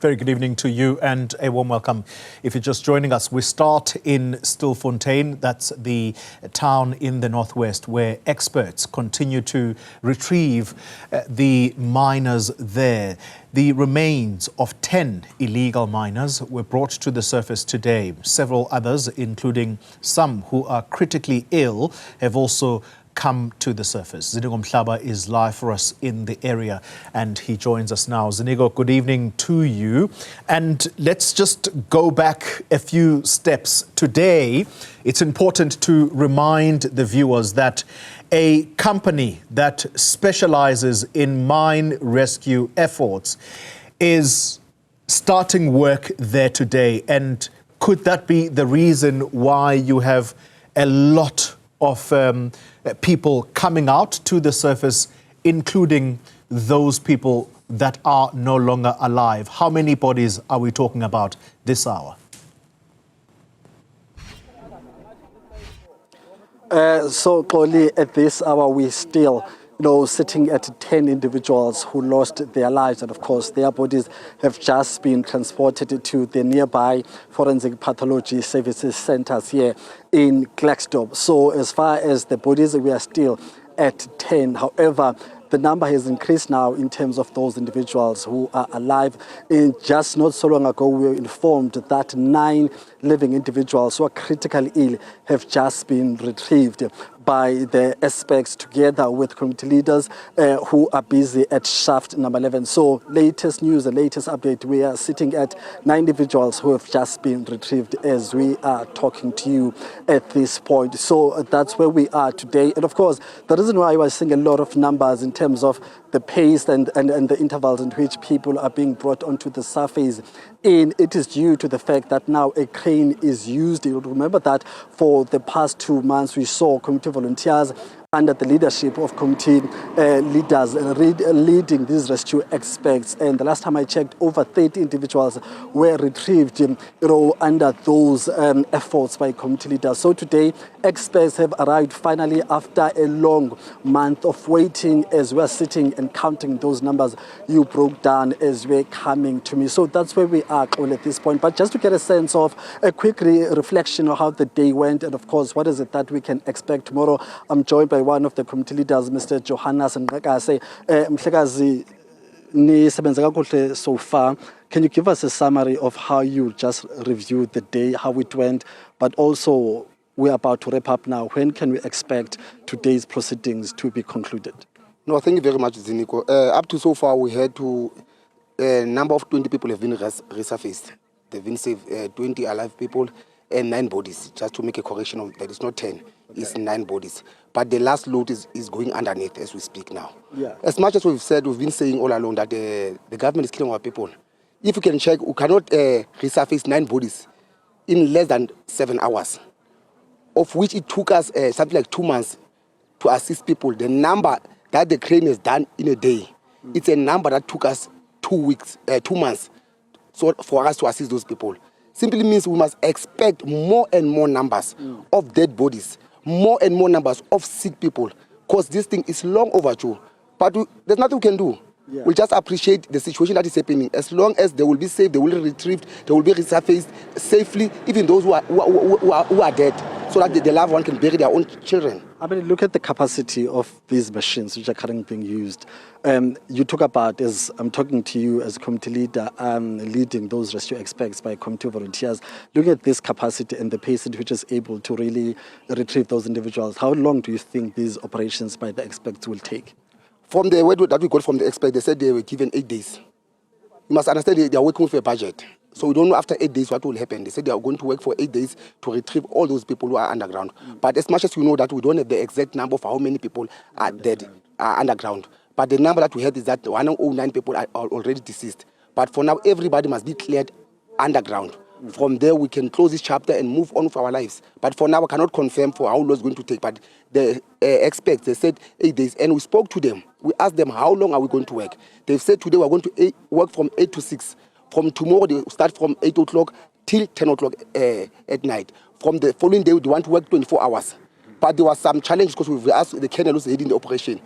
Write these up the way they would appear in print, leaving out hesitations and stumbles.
Very good evening to you and a warm welcome. If you're just joining us, we start in Stilfontein. That's the town in the northwest where experts continue to retrieve the miners there. The remains of 10 illegal miners were brought to the surface today. Several others, including some who are critically ill, have also come to the surface. Ziniko Mhlaba is live for us in the area and he joins us now. Ziniko, good evening to you. And let's just go back a few steps. Today, it's important to remind the viewers that a company that specializes in mine rescue efforts is starting work there today. And could that be the reason why you have a lot of people coming out to the surface, including those people that are no longer alive? How many bodies are we talking about this hour? So clearly at this hour we still sitting at 10 individuals who lost their lives, and of course their bodies have just been transported to the nearby forensic pathology services centers here in Klerksdorp. So as far as the bodies, we are still at 10. However, the number has increased now in terms of those individuals who are alive. Just not so long ago, we were informed that 9 living individuals who are critically ill have just been retrieved by the aspects together with community leaders who are busy at shaft number 11. So latest news, the latest update, we are sitting at 9 individuals who have just been retrieved as we are talking to you at this point. So that's where we are today. And of course, the reason why I was seeing a lot of numbers in terms of the pace and the intervals in which people are being brought onto the surface, it is due to the fact that now a crane is used. You remember that for the past 2 months we saw community volunteers under the leadership of community leaders leading these rescue experts. And the last time I checked, over 30 individuals were retrieved under those efforts by community leaders. So today, experts have arrived finally after a long month of waiting, as we're sitting and counting those numbers you broke down as we're coming to me. So that's where we are at this point. But just to get a sense of a quick reflection of how the day went, and of course, what is it that we can expect tomorrow, I'm joined by one of the community leaders, Mr. Johannes Nrekase. Mhlekazi, ni sebenza kakuhle so far. Can you give us a summary of how you just reviewed the day, how it went, but also we're about to wrap up now. When can we expect today's proceedings to be concluded? No, thank you very much, Ziniko. Up to so far, we had a number of 20 people have been resurfaced. They've been saved, 20 alive people and 9 bodies. Just to make a correction of that, it's not 10, it's 9 bodies. But the last load is going underneath as we speak now. Yeah. As much as we've been saying all along that the government is killing our people. If you can check, we cannot resurface 9 bodies in less than 7 hours, of which it took us something like 2 months to assist people. The number that the crane has done in a day, it's a number that took us 2 months so for us to assist those people. Simply means we must expect more and more numbers of dead bodies, more and more numbers of sick people, because this thing is long overdue. But there's nothing we can do. Yeah. We'll just appreciate the situation that is happening. As long as they will be saved, they will be retrieved, they will be resurfaced safely, even those who are dead, so that the loved one can bury their own children. I mean, look at the capacity of these machines which are currently being used. You talk about, as I'm talking to you as a community leader, leading those rescue experts by community volunteers, looking at this capacity and the pace at which is able to really retrieve those individuals, how long do you think these operations by the experts will take? From the word that we got from the experts, they said they were given 8 days. You must understand they are working with a budget. So we don't know after 8 days what will happen. They said they are going to work for 8 days to retrieve all those people who are underground. But as much as we know that, we don't have the exact number of how many people are dead, are underground. But the number that we had is that 109 people are already deceased. But for now, everybody must be cleared underground. From there, we can close this chapter and move on with our lives. But for now, I cannot confirm for how long it's going to take. But the experts, they said 8 days. And we spoke to them. We asked them, how long are we going to work? They've said today we're going to work from 8 to 6. From tomorrow, they start from 8 o'clock till 10 o'clock at night. From the following day, they want to work 24 hours. But there was some challenge because we've asked the colonel who's heading the operation.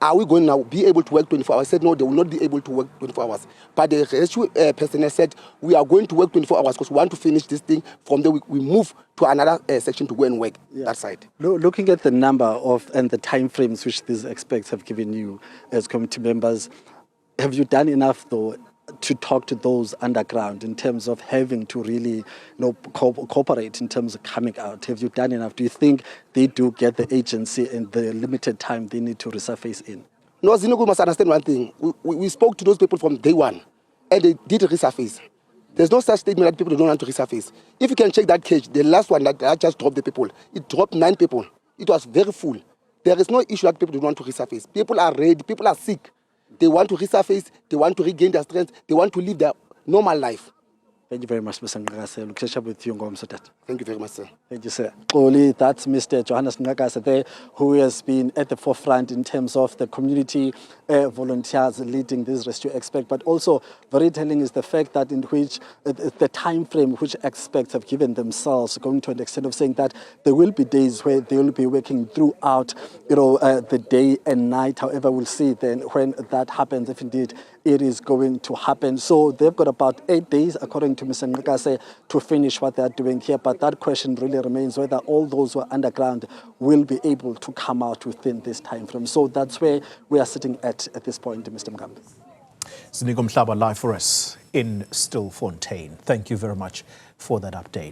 are we going to be able to work 24 hours? I said, no, they will not be able to work 24 hours. But the rescue personnel said, we are going to work 24 hours because we want to finish this thing. From there, we move to another section to go and work that side. Looking at the number of and the time frames which these experts have given you as committee members, have you done enough, though, to talk to those underground in terms of having to really cooperate in terms of coming out? Have you done enough? Do you think they do get the agency and the limited time they need to resurface in? No, Ziniko must understand one thing. We spoke to those people from day one, and they did resurface. There's no such statement that people don't want to resurface. If you can check that cage, the last one that I just dropped the people, it dropped 9 people. It was very full. There is no issue that people don't want to resurface. People are ready. People are sick. They want to resurface. They want to regain their strength. They want to live their normal life. Thank you very much, Mr. Ngakase. We'll catch up with you, Ngomsotat. Thank you very much, sir. Thank you, sir. Oli, that's Mr. Johannes Ngakase there, who has been at the forefront in terms of the community volunteers leading this rescue aspect. But also very telling is the fact that in which the time frame which experts have given themselves, going to an extent of saying that there will be days where they will be working throughout, the day and night. However, we'll see then when that happens, if indeed it is going to happen. So they've got about 8 days, according to Mr. Ngakase, to finish what they're doing here. But that question really remains whether all those who are underground will be able to come out within this time frame. So that's where we are sitting at this point, Mr. Mkambi. Ziniko Mhlaba live for us in Stilfontein. Thank you very much for that update.